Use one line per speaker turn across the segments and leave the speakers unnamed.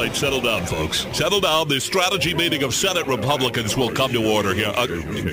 right, settle down, folks. Settle down. The strategy meeting of Senate Republicans will come to order here.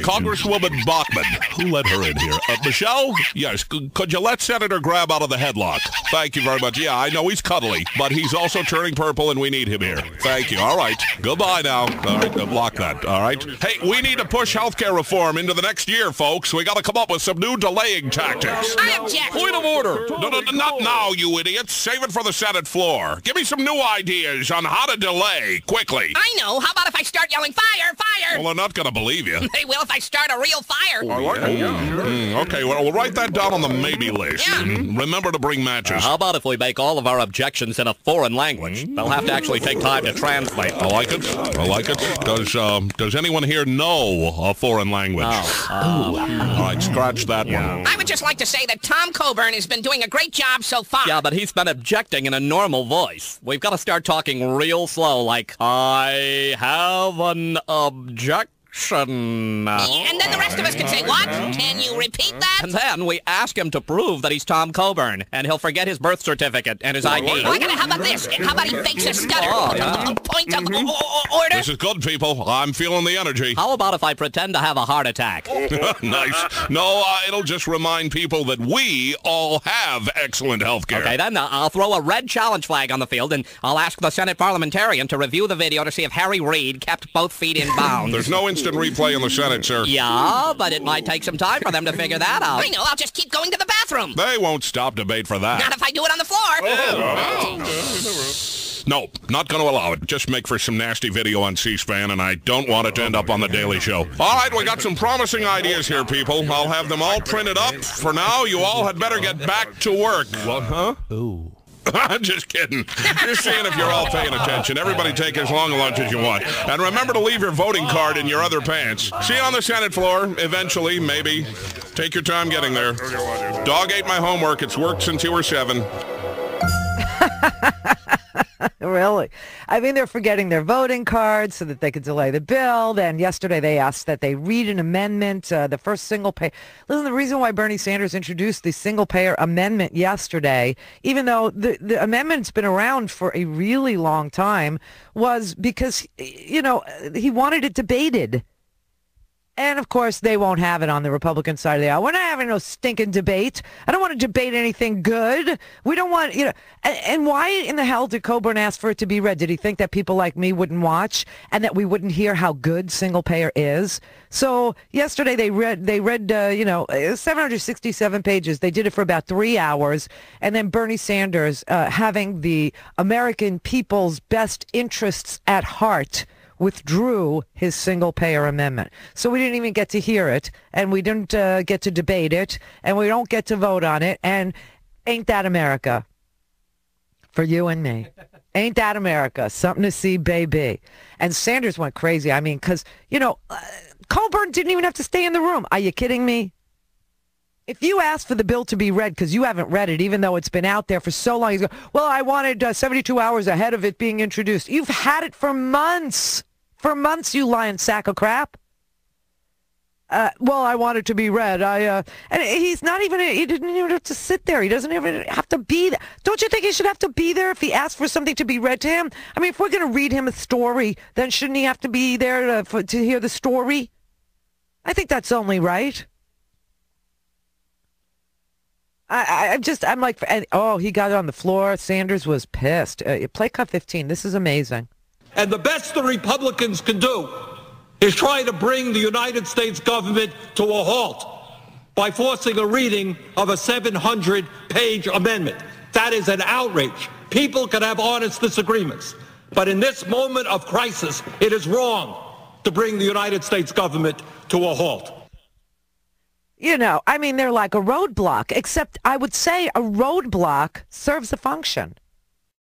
Congresswoman Bachmann, who let her in here? Michelle? Yes, could you let Senator Grab out of the headlock? Thank you very much. Yeah, I know he's cuddly, but he's also turning purple, and we need him here. Thank you. All right. Goodbye now. All right, block that. All right. Hey, we need to push healthcare reform into the next year, folks. We got to come up with some new delaying tactics.
I object.
Point of order. No, not now, you idiots. Save it for the Senate floor. Give me some new ideas on how to delay quickly.
I know. How about if I start yelling, fire, fire?
Well, they're not going to believe you.
They will if I start a real fire.
I like it. Okay, well, we'll write that down on the maybe list.
Yeah.
Remember to bring matches.
How about if we make all of our objections in a foreign language? They'll have to actually take time to translate.
I like it. I like it. Does anyone here know a foreign language? All right, scratch that one.
I would just like to say that Tom Coburn has been doing a great job so far.
Yeah, but he's been objecting in a normal voice. We've got to start talking real slow, like, I have an objection.
And then the rest of us can say, what? Can you repeat that?
And then we ask him to prove that he's Tom Coburn, and he'll forget his birth certificate and his ID.
How about this? How about he fakes a stutter? Point of order?
This is good, people. I'm feeling the energy.
How about if I pretend to have a heart attack?
Nice. No, it'll just remind people that we all have excellent health care.
Okay, then I'll throw a red challenge flag on the field, and I'll ask the Senate parliamentarian to review the video to see if Harry Reid kept both feet in bounds.
There's no instant replay in the Senate, sir.
Yeah, but it might take some time for them to figure that out.
I know, I'll just keep going to the bathroom.
They won't stop debate for that.
Not if I do it on the floor.
No, not going to allow it. Just make for some nasty video on C-SPAN, and I don't want it to end up on The Daily Show. All right, we got some promising ideas here, people. I'll have them all printed up. For now, you all had better get back to work. What, huh? Ooh. I'm just kidding. Just seeing if you're all paying attention. Everybody take as long a lunch as you want. And remember to leave your voting card in your other pants. See you on the Senate floor, eventually, maybe. Take your time getting there. Dog ate my homework. It's worked since you were 7.
Really? I mean, they're forgetting their voting cards so that they could delay the bill. And yesterday they asked that they read an amendment, the first single pay. Listen, the reason why Bernie Sanders introduced the single payer amendment yesterday, even though the amendment's been around for a really long time, was because, you know, he wanted it debated. And, of course, they won't have it on the Republican side of the aisle. We're not having no stinking debate. I don't want to debate anything good. We don't want, you know. And why in the hell did Coburn ask for it to be read? Did he think that people like me wouldn't watch and that we wouldn't hear how good single payer is? So yesterday they read 767 pages. They did it for about 3 hours. And then Bernie Sanders, having the American people's best interests at heart, withdrew his single-payer amendment. So we didn't even get to hear it, and we didn't get to debate it, and we don't get to vote on it, and ain't that America? For you and me. Ain't that America? Something to see, baby. And Sanders went crazy. I mean, because, you know, Coburn didn't even have to stay in the room. Are you kidding me? If you ask for the bill to be read because you haven't read it, even though it's been out there for so long, you go, well, I wanted 72 hours ahead of it being introduced. You've had it for months. For months, you lying sack of crap. Well, I want it to be read. And he's not even, he didn't even have to sit there. He doesn't even have to be there. Don't you think he should have to be there if he asked for something to be read to him? I mean, if we're going to read him a story, then shouldn't he have to be there to hear the story? I think that's only right. I'm like, he got it on the floor. Sanders was pissed. Play cut 15. This is amazing.
And the best the Republicans can do is try to bring the United States government to a halt by forcing a reading of a 700-page amendment. That is an outrage. People can have honest disagreements. But in this moment of crisis, it is wrong to bring the United States government to a halt.
You know, I mean, they're like a roadblock, except I would say a roadblock serves a function.